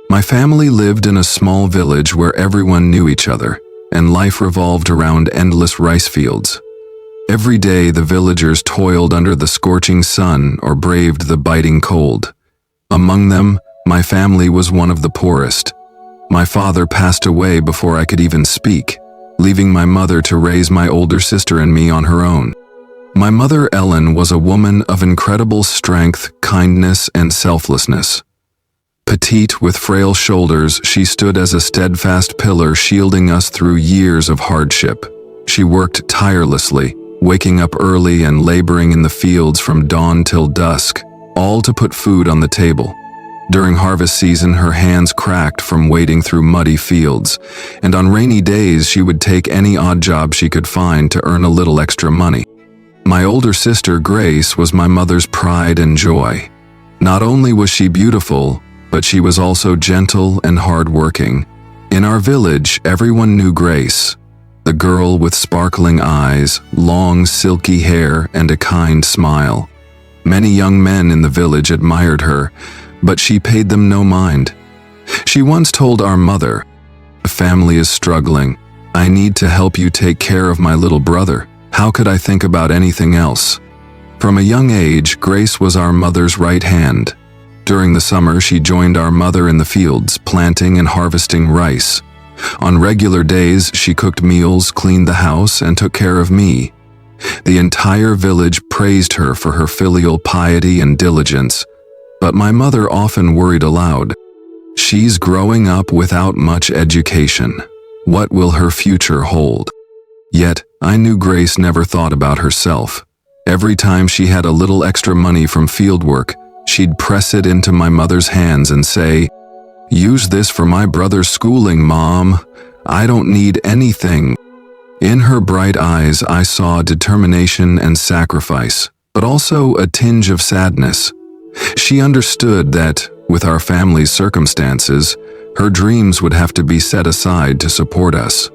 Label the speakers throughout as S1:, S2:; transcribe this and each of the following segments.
S1: My family lived in a small village where everyone knew each other, and life revolved around endless rice fields. Every day the villagers toiled under the scorching sun or braved the biting cold. Among them, my family was one of the poorest. My father passed away before I could even speak, leaving my mother to raise my older sister and me on her own. My mother, Ellen, was a woman of incredible strength, kindness, and selflessness. Petite with frail shoulders, she stood as a steadfast pillar shielding us through years of hardship. She worked tirelessly, waking up early and laboring in the fields from dawn till dusk, all to put food on the table. During harvest season, her hands cracked from wading through muddy fields, and on rainy days she would take any odd job she could find to earn a little extra money. My older sister, Grace, was my mother's pride and joy. Not only was she beautiful, but she was also gentle and hardworking. In our village, everyone knew Grace, the girl with sparkling eyes, long silky hair, and a kind smile. Many young men in the village admired her, but she paid them no mind. She once told our mother, "The family is struggling. I need to help you take care of my little brother. How could I think about anything else?" From a young age, Grace was our mother's right hand. During the summer, she joined our mother in the fields, planting and harvesting rice. On regular days, she cooked meals, cleaned the house, and took care of me. The entire village praised her for her filial piety and diligence, but my mother often worried aloud. "She's growing up without much education. What will her future hold?" Yet, I knew Grace never thought about herself. Every time she had a little extra money from fieldwork, she'd press it into my mother's hands and say, "Use this for my brother's schooling, Mom. I don't need anything." In her bright eyes, I saw determination and sacrifice, but also a tinge of sadness. She understood that, with our family's circumstances, her dreams would have to be set aside to support us.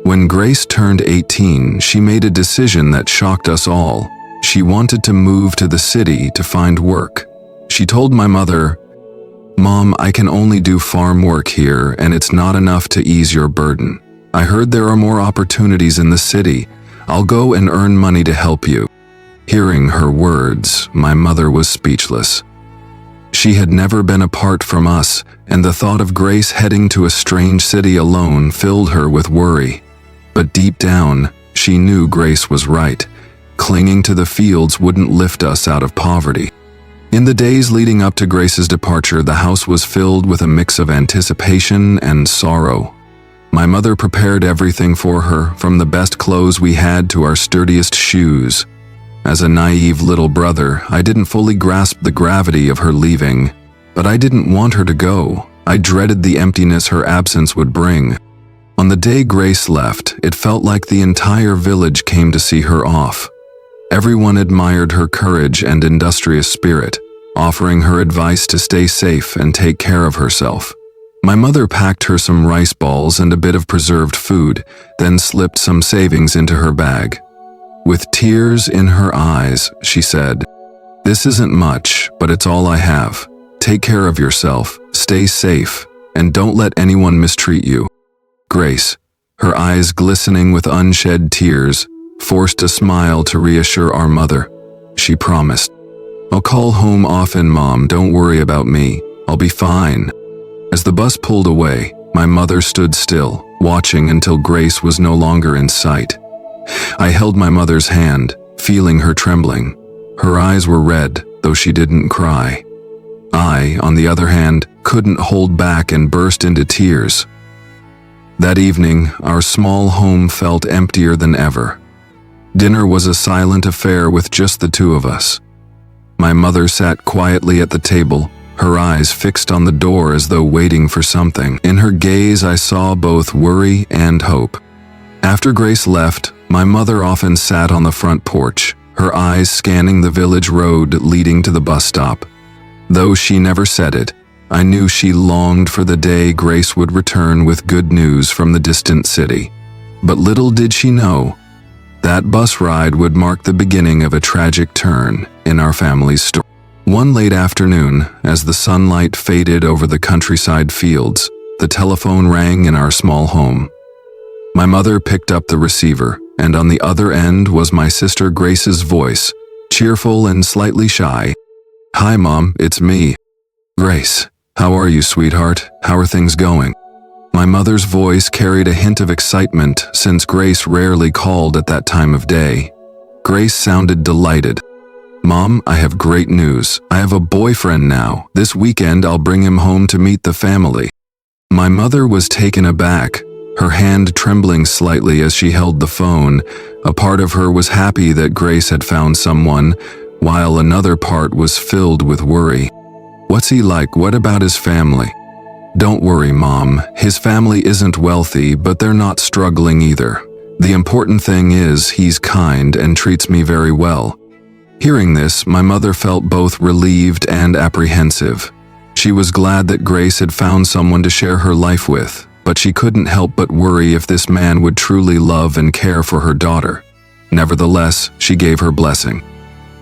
S1: When Grace turned 18, she made a decision that shocked us all. She wanted to move to the city to find work. She told my mother, "Mom, I can only do farm work here, and it's not enough to ease your burden. I heard there are more opportunities in the city. I'll go and earn money to help you." Hearing her words, my mother was speechless. She had never been apart from us, and the thought of Grace heading to a strange city alone filled her with worry. But deep down, she knew Grace was right. Clinging to the fields wouldn't lift us out of poverty. In the days leading up to Grace's departure, the house was filled with a mix of anticipation and sorrow. My mother prepared everything for her, from the best clothes we had to our sturdiest shoes. As a naive little brother, I didn't fully grasp the gravity of her leaving, but I didn't want her to go. I dreaded the emptiness her absence would bring. On the day Grace left, it felt like the entire village came to see her off. Everyone admired her courage and industrious spirit, offering her advice to stay safe and take care of herself. My mother packed her some rice balls and a bit of preserved food, then slipped some savings into her bag. With tears in her eyes, she said, "This isn't much, but it's all I have. Take care of yourself, stay safe, and don't let anyone mistreat you." Grace, her eyes glistening with unshed tears, forced a smile to reassure our mother. She promised, "I'll call home often, Mom. Don't worry about me. I'll be fine." As the bus pulled away, my mother stood still, watching until Grace was no longer in sight. I held my mother's hand, feeling her trembling. Her eyes were red, though she didn't cry. I, on the other hand, couldn't hold back and burst into tears. That evening, our small home felt emptier than ever. Dinner was a silent affair with just the two of us. My mother sat quietly at the table, her eyes fixed on the door as though waiting for something. In her gaze, I saw both worry and hope. After Grace left, my mother often sat on the front porch, her eyes scanning the village road leading to the bus stop. Though she never said it, I knew she longed for the day Grace would return with good news from the distant city. But little did she know, that bus ride would mark the beginning of a tragic turn in our family's story. One late afternoon, as the sunlight faded over the countryside fields, the telephone rang in our small home. My mother picked up the receiver, and on the other end was my sister Grace's voice, cheerful and slightly shy. "Hi, Mom, it's me." "Grace, how are you, sweetheart? How are things going?" My mother's voice carried a hint of excitement since Grace rarely called at that time of day. Grace sounded delighted. "Mom, I have great news. I have a boyfriend now. This weekend I'll bring him home to meet the family." My mother was taken aback, her hand trembling slightly as she held the phone. A part of her was happy that Grace had found someone, while another part was filled with worry. "What's he like? What about his family?" "Don't worry, Mom. His family isn't wealthy, but they're not struggling either. The important thing is he's kind and treats me very well." Hearing this, my mother felt both relieved and apprehensive. She was glad that Grace had found someone to share her life with, but she couldn't help but worry if this man would truly love and care for her daughter. Nevertheless, she gave her blessing.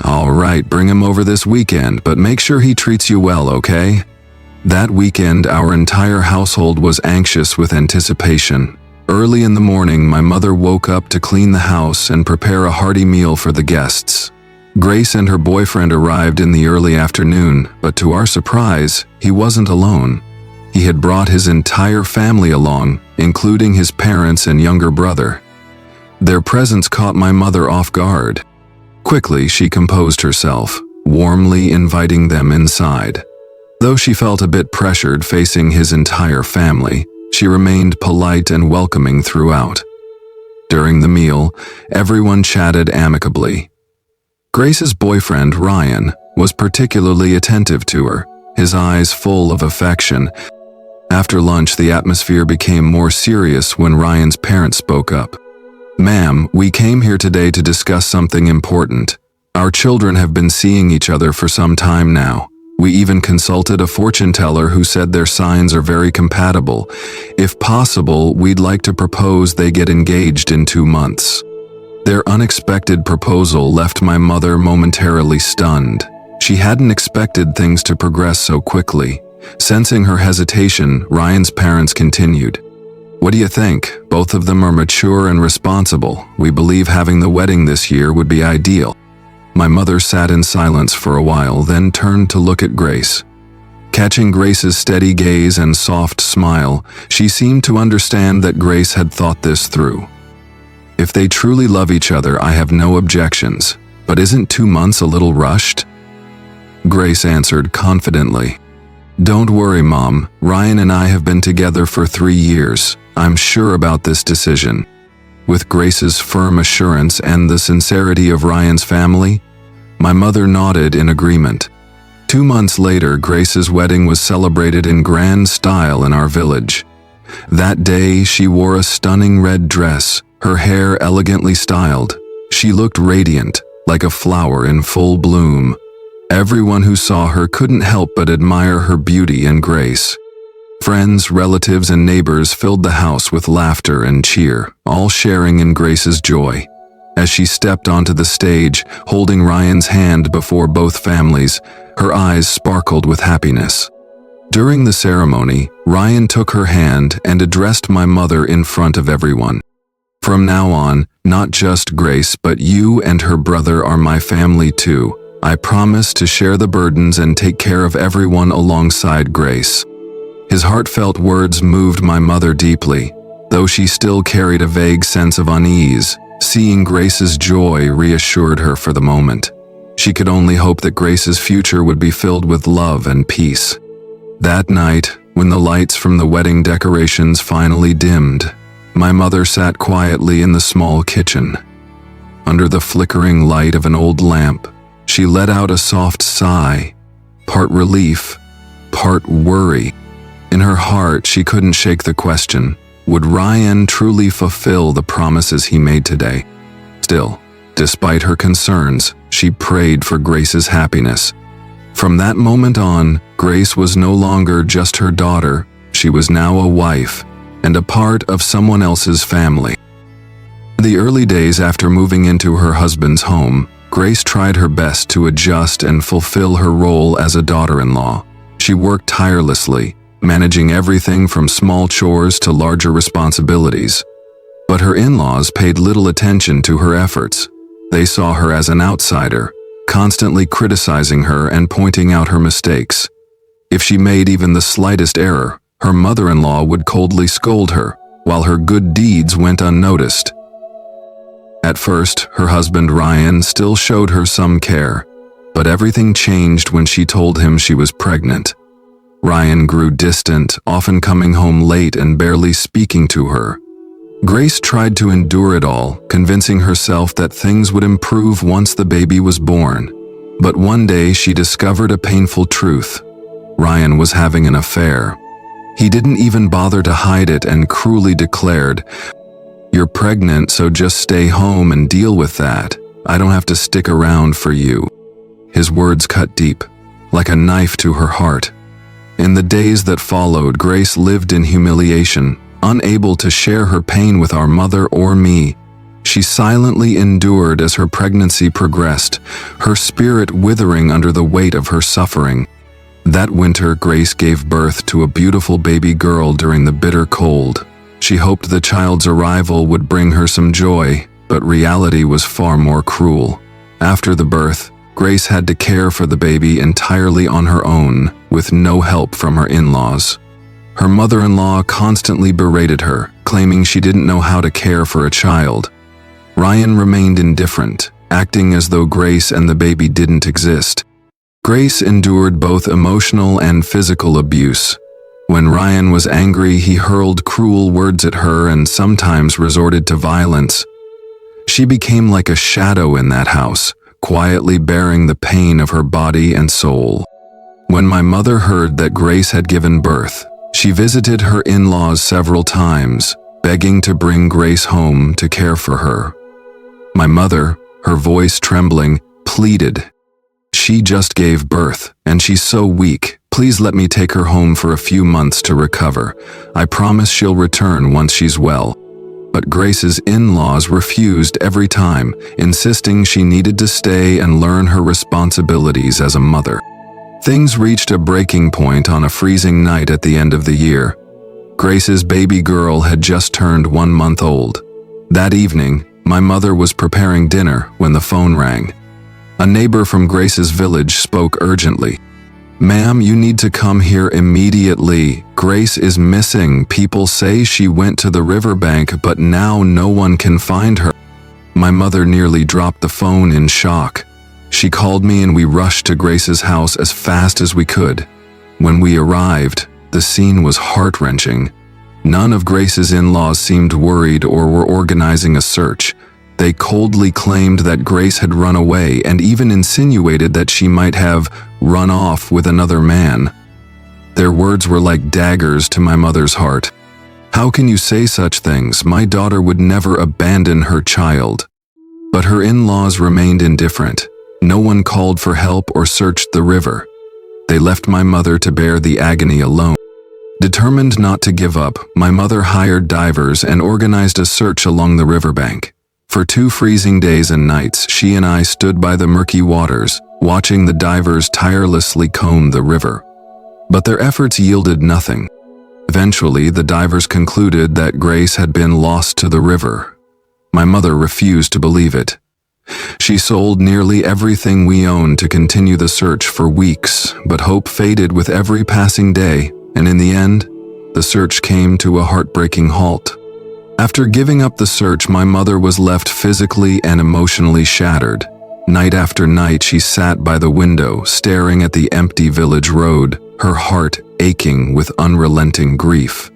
S1: "All right, bring him over this weekend, but make sure he treats you well, okay?" That weekend, our entire household was anxious with anticipation. Early in the morning, my mother woke up to clean the house and prepare a hearty meal for the guests. Grace and her boyfriend arrived in the early afternoon, but to our surprise, he wasn't alone. He had brought his entire family along, including his parents and younger brother. Their presence caught my mother off guard. Quickly, she composed herself, warmly inviting them inside. Though she felt a bit pressured facing his entire family, she remained polite and welcoming throughout. During the meal, everyone chatted amicably. Grace's boyfriend, Ryan, was particularly attentive to her, his eyes full of affection. After lunch, the atmosphere became more serious when Ryan's parents spoke up. "Ma'am, we came here today to discuss something important. Our children have been seeing each other for some time now. We even consulted a fortune teller who said their signs are very compatible. If possible, we'd like to propose they get engaged in 2 months." Their unexpected proposal left my mother momentarily stunned. She hadn't expected things to progress so quickly. Sensing her hesitation, Ryan's parents continued. "What do you think? Both of them are mature and responsible. We believe having the wedding this year would be ideal." My mother sat in silence for a while, then turned to look at Grace. Catching Grace's steady gaze and soft smile, she seemed to understand that Grace had thought this through. "If they truly love each other, I have no objections. But isn't 2 months a little rushed?" Grace answered confidently. "Don't worry, Mom. Ryan and I have been together for 3 years. I'm sure about this decision." With Grace's firm assurance and the sincerity of Ryan's family, my mother nodded in agreement. 2 months later, Grace's wedding was celebrated in grand style in our village. That day, she wore a stunning red dress, her hair elegantly styled. She looked radiant, like a flower in full bloom. Everyone who saw her couldn't help but admire her beauty and grace. Friends, relatives, and neighbors filled the house with laughter and cheer, all sharing in Grace's joy. As she stepped onto the stage, holding Ryan's hand before both families, her eyes sparkled with happiness. During the ceremony, Ryan took her hand and addressed my mother in front of everyone. "From now on, not just Grace, but you and her brother are my family too. I promise to share the burdens and take care of everyone alongside Grace." His heartfelt words moved my mother deeply, though she still carried a vague sense of unease. Seeing Grace's joy reassured her for the moment. She could only hope that Grace's future would be filled with love and peace. That night, when the lights from the wedding decorations finally dimmed, my mother sat quietly in the small kitchen. Under the flickering light of an old lamp, she let out a soft sigh, part relief, part worry. In her heart, she couldn't shake the question, would Ryan truly fulfill the promises he made today? Still, despite her concerns, she prayed for Grace's happiness. From that moment on, Grace was no longer just her daughter, she was now a wife and a part of someone else's family. The early days after moving into her husband's home, Grace tried her best to adjust and fulfill her role as a daughter-in-law. She worked tirelessly, managing everything from small chores to larger responsibilities. But her in-laws paid little attention to her efforts. They saw her as an outsider, constantly criticizing her and pointing out her mistakes. If she made even the slightest error, her mother-in-law would coldly scold her, while her good deeds went unnoticed. At first, her husband Ryan still showed her some care, but everything changed when she told him she was pregnant. Ryan grew distant, often coming home late and barely speaking to her. Grace tried to endure it all, convincing herself that things would improve once the baby was born. But one day she discovered a painful truth. Ryan was having an affair. He didn't even bother to hide it and cruelly declared, "You're pregnant, so just stay home and deal with that. I don't have to stick around for you." His words cut deep, like a knife to her heart. In the days that followed, Grace lived in humiliation, unable to share her pain with our mother or me. She silently endured as her pregnancy progressed, her spirit withering under the weight of her suffering. That winter, Grace gave birth to a beautiful baby girl during the bitter cold. She hoped the child's arrival would bring her some joy, but reality was far more cruel. After the birth, Grace had to care for the baby entirely on her own, with no help from her in-laws. Her mother-in-law constantly berated her, claiming she didn't know how to care for a child. Ryan remained indifferent, acting as though Grace and the baby didn't exist. Grace endured both emotional and physical abuse. When Ryan was angry, he hurled cruel words at her and sometimes resorted to violence. She became like a shadow in that house, quietly bearing the pain of her body and soul. When my mother heard that Grace had given birth, she visited her in-laws several times, begging to bring Grace home to care for her. My mother, her voice trembling, pleaded, "She just gave birth, and she's so weak. Please let me take her home for a few months to recover. I promise she'll return once she's well." But Grace's in-laws refused every time, insisting she needed to stay and learn her responsibilities as a mother. Things reached a breaking point on a freezing night at the end of the year. Grace's baby girl had just turned 1 month old. That evening, my mother was preparing dinner when the phone rang. A neighbor from Grace's village spoke urgently. "Ma'am, you need to come here immediately. Grace is missing. People say she went to the riverbank, but now no one can find her." My mother nearly dropped the phone in shock. She called me and we rushed to Grace's house as fast as we could. When we arrived, the scene was heart-wrenching. None of Grace's in-laws seemed worried or were organizing a search. They coldly claimed that Grace had run away and even insinuated that she might have run off with another man. Their words were like daggers to my mother's heart. "How can you say such things? My daughter would never abandon her child." But her in-laws remained indifferent. No one called for help or searched the river. They left my mother to bear the agony alone. Determined not to give up, my mother hired divers and organized a search along the riverbank. For 2 freezing days and nights, she and I stood by the murky waters, watching the divers tirelessly comb the river. But their efforts yielded nothing. Eventually, the divers concluded that Grace had been lost to the river. My mother refused to believe it. She sold nearly everything we owned to continue the search for weeks, but hope faded with every passing day, and in the end, the search came to a heartbreaking halt. After giving up the search, my mother was left physically and emotionally shattered. Night after night, she sat by the window, staring at the empty village road, her heart aching with unrelenting grief.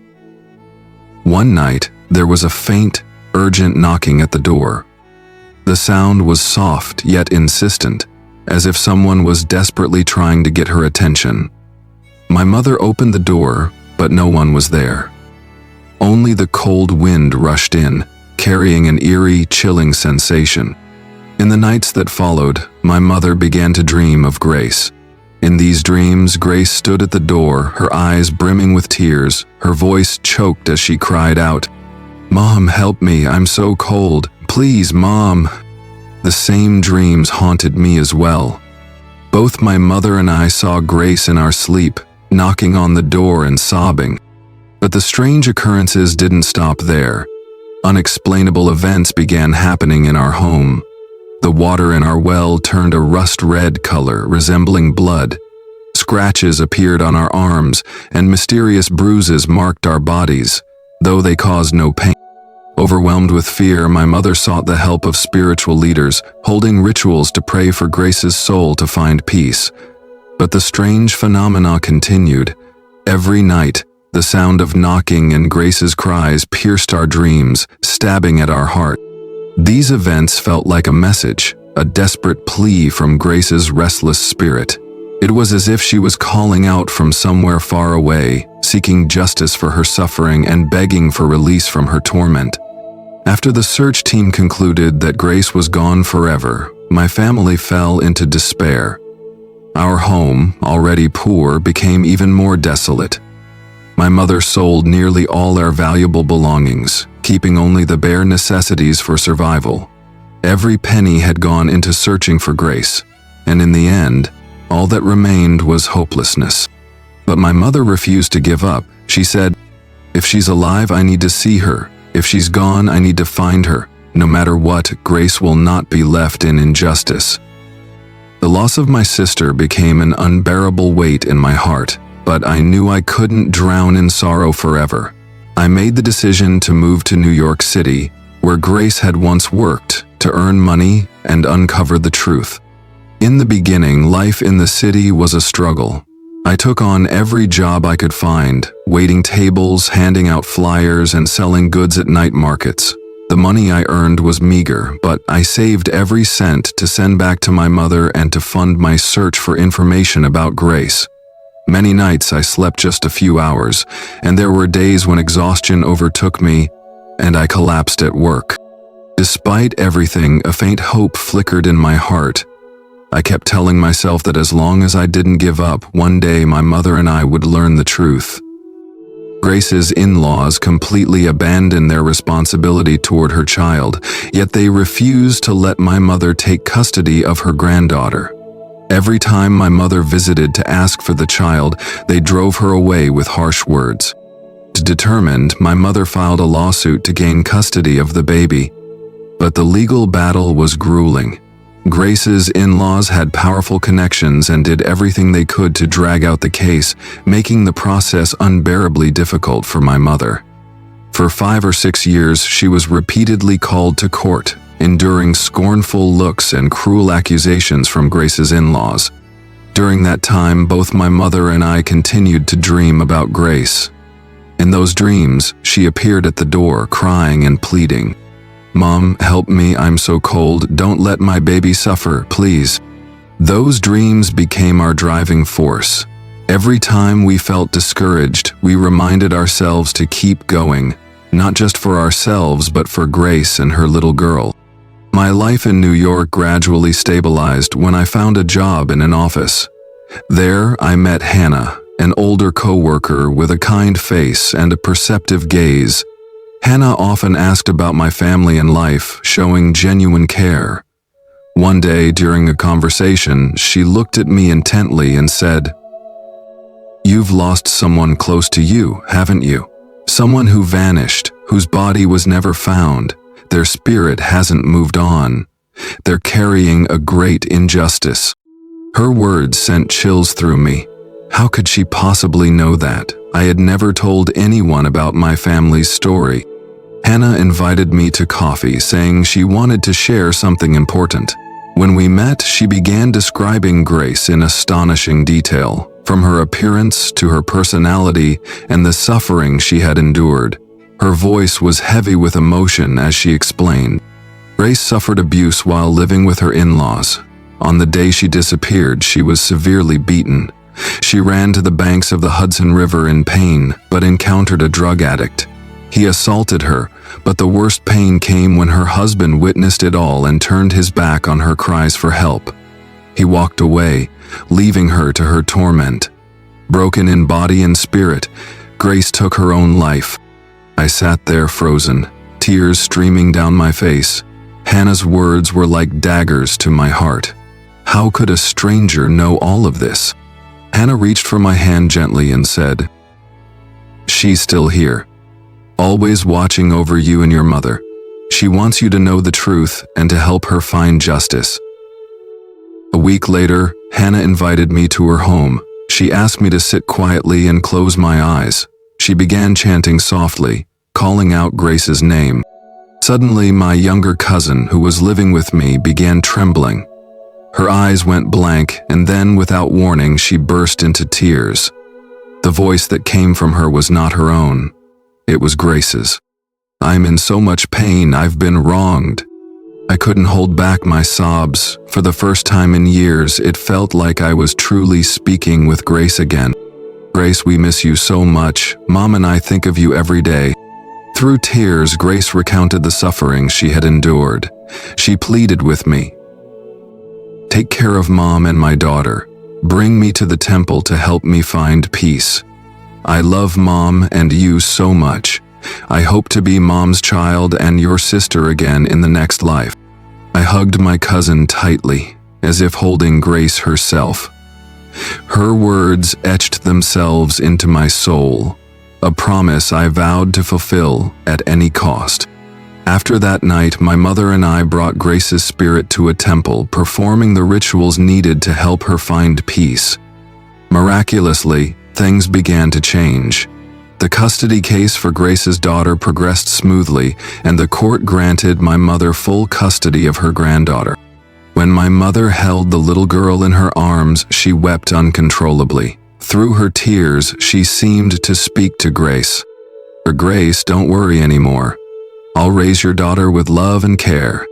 S1: One night, there was a faint, urgent knocking at the door. The sound was soft yet insistent, as if someone was desperately trying to get her attention. My mother opened the door, but no one was there. Only the cold wind rushed in, carrying an eerie, chilling sensation. In the nights that followed, my mother began to dream of Grace. In these dreams, Grace stood at the door, her eyes brimming with tears, her voice choked as she cried out, "Mom, help me, I'm so cold. Please, Mom." The same dreams haunted me as well. Both my mother and I saw Grace in our sleep, knocking on the door and sobbing. But the strange occurrences didn't stop there. Unexplainable events began happening in our home. The water in our well turned a rust-red color, resembling blood. Scratches appeared on our arms, and mysterious bruises marked our bodies, though they caused no pain. Overwhelmed with fear, my mother sought the help of spiritual leaders, holding rituals to pray for Grace's soul to find peace. But the strange phenomena continued. Every night, the sound of knocking and Grace's cries pierced our dreams, stabbing at our heart. These events felt like a message, a desperate plea from Grace's restless spirit. It was as if she was calling out from somewhere far away, seeking justice for her suffering and begging for release from her torment. After the search team concluded that Grace was gone forever, my family fell into despair. Our home, already poor, became even more desolate. My mother sold nearly all our valuable belongings, keeping only the bare necessities for survival. Every penny had gone into searching for Grace, and in the end, all that remained was hopelessness. But my mother refused to give up. She said, "If she's alive, I need to see her. If she's gone, I need to find her. No matter what, Grace will not be left in injustice." The loss of my sister became an unbearable weight in my heart, but I knew I couldn't drown in sorrow forever. I made the decision to move to New York City, where Grace had once worked, to earn money and uncover the truth. In the beginning, life in the city was a struggle. I took on every job I could find, waiting tables, handing out flyers, and selling goods at night markets. The money I earned was meager, but I saved every cent to send back to my mother and to fund my search for information about Grace. Many nights I slept just a few hours, and there were days when exhaustion overtook me and I collapsed at work. Despite everything, a faint hope flickered in my heart. I kept telling myself that as long as I didn't give up, one day my mother and I would learn the truth. Grace's in-laws completely abandoned their responsibility toward her child, yet they refused to let my mother take custody of her granddaughter. Every time my mother visited to ask for the child, they drove her away with harsh words. Determined, my mother filed a lawsuit to gain custody of the baby. But the legal battle was grueling. Grace's in-laws had powerful connections and did everything they could to drag out the case, making the process unbearably difficult for my mother. For 5 or 6 years, she was repeatedly called to court, enduring scornful looks and cruel accusations from Grace's in-laws. During that time, both my mother and I continued to dream about Grace. In those dreams, she appeared at the door, crying and pleading. "Mom, help me, I'm so cold. Don't let my baby suffer, please." Those dreams became our driving force. Every time we felt discouraged, we reminded ourselves to keep going, not just for ourselves, but for Grace and her little girl. My life in New York gradually stabilized when I found a job in an office. There, I met Hannah, an older coworker with a kind face and a perceptive gaze. Hannah often asked about my family and life, showing genuine care. One day, during a conversation, she looked at me intently and said, "You've lost someone close to you, haven't you? Someone who vanished, whose body was never found. Their spirit hasn't moved on. They're carrying a great injustice." Her words sent chills through me. How could she possibly know that? I had never told anyone about my family's story. Hannah invited me to coffee, saying she wanted to share something important. When we met, she began describing Grace in astonishing detail, from her appearance to her personality and the suffering she had endured. Her voice was heavy with emotion as she explained. Grace suffered abuse while living with her in-laws. On the day she disappeared, she was severely beaten. She ran to the banks of the Hudson River in pain, but encountered a drug addict. He assaulted her, but the worst pain came when her husband witnessed it all and turned his back on her cries for help. He walked away, leaving her to her torment. Broken in body and spirit, Grace took her own life. I sat there frozen, tears streaming down my face. Hannah's words were like daggers to my heart. How could a stranger know all of this? Hannah reached for my hand gently and said, "She's still here, always watching over you and your mother. She wants you to know the truth and to help her find justice." A week later, Hannah invited me to her home. She asked me to sit quietly and close my eyes. She began chanting softly, calling out Grace's name. Suddenly, my younger cousin, who was living with me, began trembling. Her eyes went blank, and then, without warning, she burst into tears. The voice that came from her was not her own. It was Grace's. "I'm in so much pain, I've been wronged." I couldn't hold back my sobs. For the first time in years, it felt like I was truly speaking with Grace again. "Grace, we miss you so much. Mom and I think of you every day." Through tears, Grace recounted the suffering she had endured. She pleaded with me, "Take care of Mom and my daughter. Bring me to the temple to help me find peace. I love Mom and you so much. I hope to be Mom's child and your sister again in the next life." I hugged my cousin tightly, as if holding Grace herself. Her words etched themselves into my soul, a promise I vowed to fulfill at any cost. After that night, my mother and I brought Grace's spirit to a temple, performing the rituals needed to help her find peace. Miraculously, things began to change. The custody case for Grace's daughter progressed smoothly, and the court granted my mother full custody of her granddaughter. When my mother held the little girl in her arms, she wept uncontrollably. Through her tears, she seemed to speak to Grace. "Grace, don't worry anymore. I'll raise your daughter with love and care."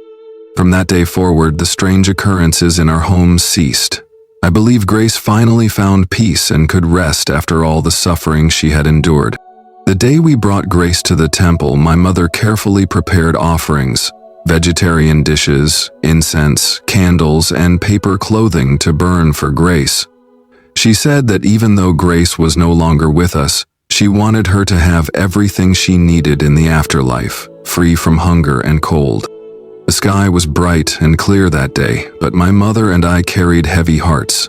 S1: From that day forward, the strange occurrences in our home ceased. I believe Grace finally found peace and could rest after all the suffering she had endured. The day we brought Grace to the temple, my mother carefully prepared offerings, vegetarian dishes, incense, candles, and paper clothing to burn for Grace. She said that even though Grace was no longer with us, she wanted her to have everything she needed in the afterlife, free from hunger and cold. The sky was bright and clear that day, but my mother and I carried heavy hearts.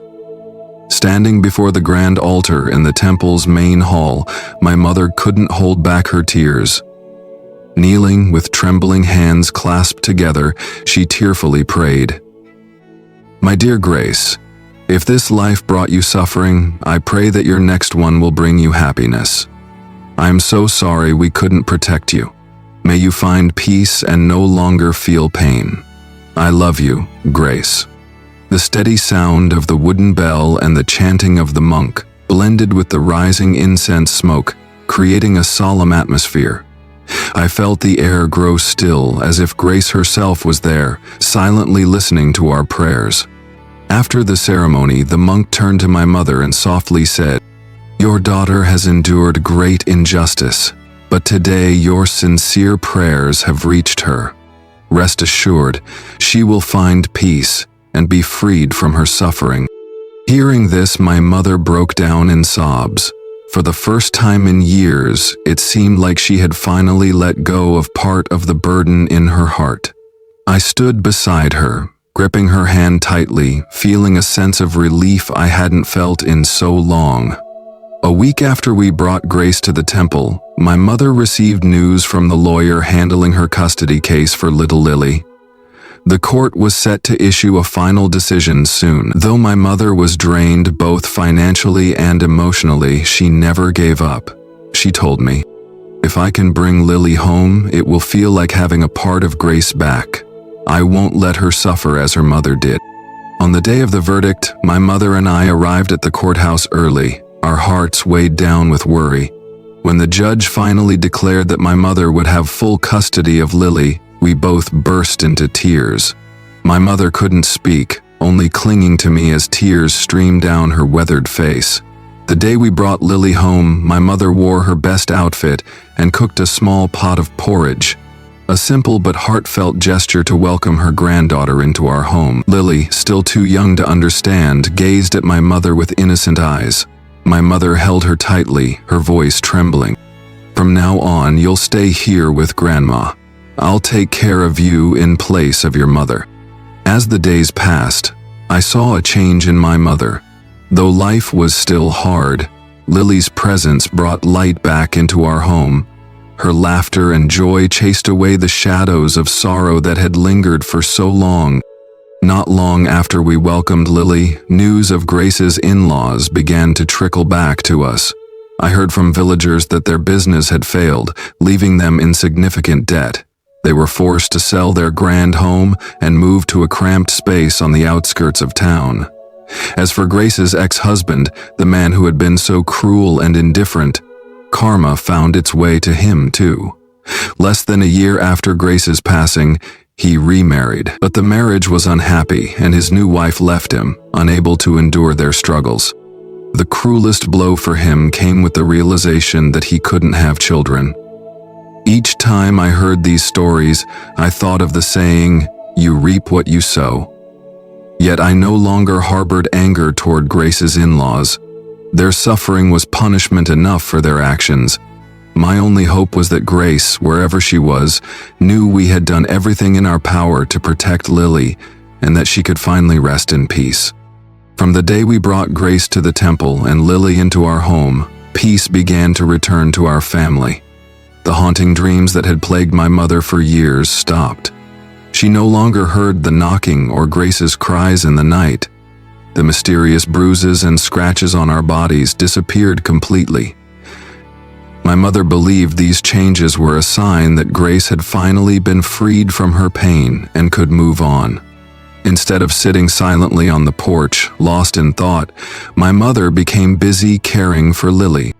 S1: Standing before the grand altar in the temple's main hall, my mother couldn't hold back her tears. Kneeling with trembling hands clasped together, she tearfully prayed, "My dear Grace, if this life brought you suffering, I pray that your next one will bring you happiness. I am so sorry we couldn't protect you. May you find peace and no longer feel pain. I love you, Grace." The steady sound of the wooden bell and the chanting of the monk blended with the rising incense smoke, creating a solemn atmosphere. I felt the air grow still, as if Grace herself was there, silently listening to our prayers. After the ceremony, the monk turned to my mother and softly said, "Your daughter has endured great injustice, but today your sincere prayers have reached her. Rest assured, she will find peace and be freed from her suffering." Hearing this, my mother broke down in sobs. For the first time in years, it seemed like she had finally let go of part of the burden in her heart. I stood beside her, gripping her hand tightly, feeling a sense of relief I hadn't felt in so long. A week after we brought Grace to the temple, my mother received news from the lawyer handling her custody case for little Lily. The court was set to issue a final decision soon. Though my mother was drained both financially and emotionally, she never gave up. She told me, "If I can bring Lily home, it will feel like having a part of Grace back. I won't let her suffer as her mother did." On the day of the verdict, my mother and I arrived at the courthouse early, our hearts weighed down with worry. When the judge finally declared that my mother would have full custody of Lily, we both burst into tears. My mother couldn't speak, only clinging to me as tears streamed down her weathered face. The day we brought Lily home, my mother wore her best outfit and cooked a small pot of porridge, a simple but heartfelt gesture to welcome her granddaughter into our home. Lily, still too young to understand, gazed at my mother with innocent eyes. My mother held her tightly, her voice trembling. "From now on, you'll stay here with Grandma. I'll take care of you in place of your mother." As the days passed, I saw a change in my mother. Though life was still hard, Lily's presence brought light back into our home. Her laughter and joy chased away the shadows of sorrow that had lingered for so long. Not long after we welcomed Lily, news of Grace's in-laws began to trickle back to us. I heard from villagers that their business had failed, leaving them in significant debt. They were forced to sell their grand home and move to a cramped space on the outskirts of town. As for Grace's ex-husband, the man who had been so cruel and indifferent, karma found its way to him too. Less than a year after Grace's passing, he remarried, but the marriage was unhappy and his new wife left him, unable to endure their struggles. The cruelest blow for him came with the realization that he couldn't have children. Each time I heard these stories, I thought of the saying, "You reap what you sow." Yet I no longer harbored anger toward Grace's in-laws. Their suffering was punishment enough for their actions. My only hope was that Grace, wherever she was, knew we had done everything in our power to protect Lily and that she could finally rest in peace. From the day we brought Grace to the temple and Lily into our home, peace began to return to our family. The haunting dreams that had plagued my mother for years stopped. She no longer heard the knocking or Grace's cries in the night. The mysterious bruises and scratches on our bodies disappeared completely. My mother believed these changes were a sign that Grace had finally been freed from her pain and could move on. Instead of sitting silently on the porch, lost in thought, my mother became busy caring for Lily.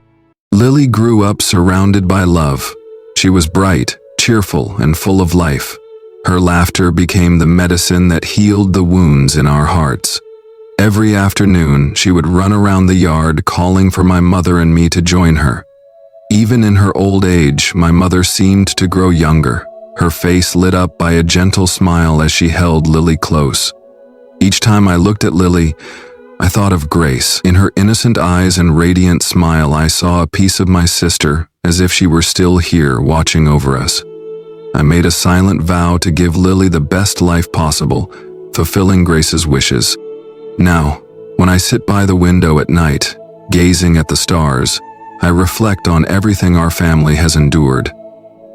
S1: Lily grew up surrounded by love. She was bright, cheerful, and full of life. Her laughter became the medicine that healed the wounds in our hearts. Every afternoon, she would run around the yard calling for my mother and me to join her. Even in her old age, my mother seemed to grow younger, her face lit up by a gentle smile as she held Lily close. Each time I looked at Lily, I thought of Grace. In her innocent eyes and radiant smile, I saw a piece of my sister, as if she were still here watching over us. I made a silent vow to give Lily the best life possible, fulfilling Grace's wishes. Now, when I sit by the window at night, gazing at the stars, I reflect on everything our family has endured.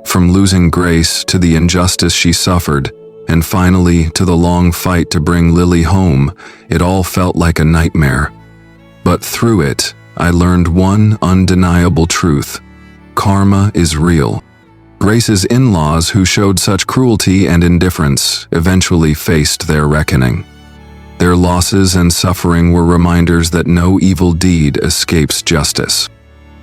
S1: From losing Grace to the injustice she suffered, and finally to the long fight to bring Lily home, it all felt like a nightmare. But through it, I learned one undeniable truth. Karma is real. Grace's in-laws, who showed such cruelty and indifference, eventually faced their reckoning. Their losses and suffering were reminders that no evil deed escapes justice.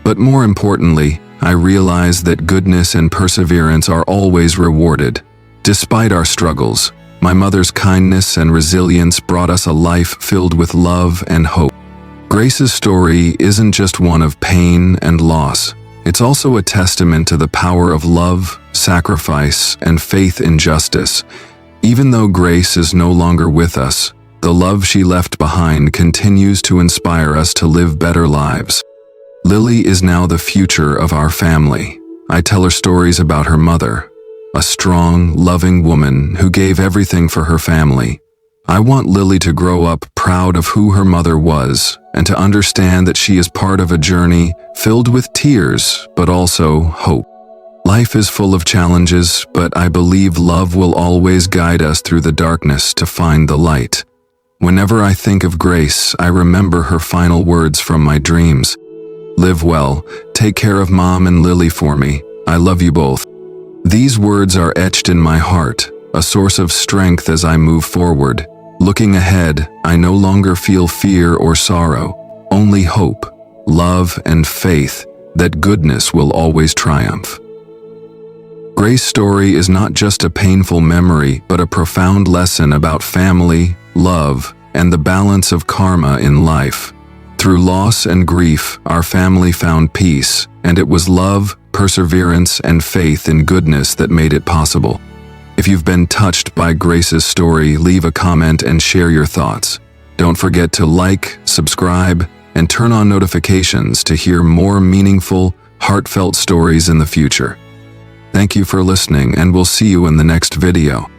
S1: But more importantly, I realized that goodness and perseverance are always rewarded. Despite our struggles, my mother's kindness and resilience brought us a life filled with love and hope. Grace's story isn't just one of pain and loss. It's also a testament to the power of love, sacrifice, and faith in justice. Even though Grace is no longer with us, the love she left behind continues to inspire us to live better lives. Lily is now the future of our family. I tell her stories about her mother, a strong, loving woman who gave everything for her family. I want Lily to grow up proud of who her mother was and to understand that she is part of a journey filled with tears, but also hope. Life is full of challenges, but I believe love will always guide us through the darkness to find the light. Whenever I think of Grace, I remember her final words from my dreams. "Live well, take care of Mom and Lily for me. I love you both." These words are etched in my heart, a source of strength as I move forward. Looking ahead, I no longer feel fear or sorrow, only hope, love, and faith that goodness will always triumph. Grace's story is not just a painful memory, but a profound lesson about family, love, and the balance of karma in life. Through loss and grief, our family found peace, and it was love, perseverance, and faith in goodness that made it possible. If you've been touched by Grace's story, leave a comment and share your thoughts. Don't forget to like, subscribe, and turn on notifications to hear more meaningful, heartfelt stories in the future. Thank you for listening, and we'll see you in the next video.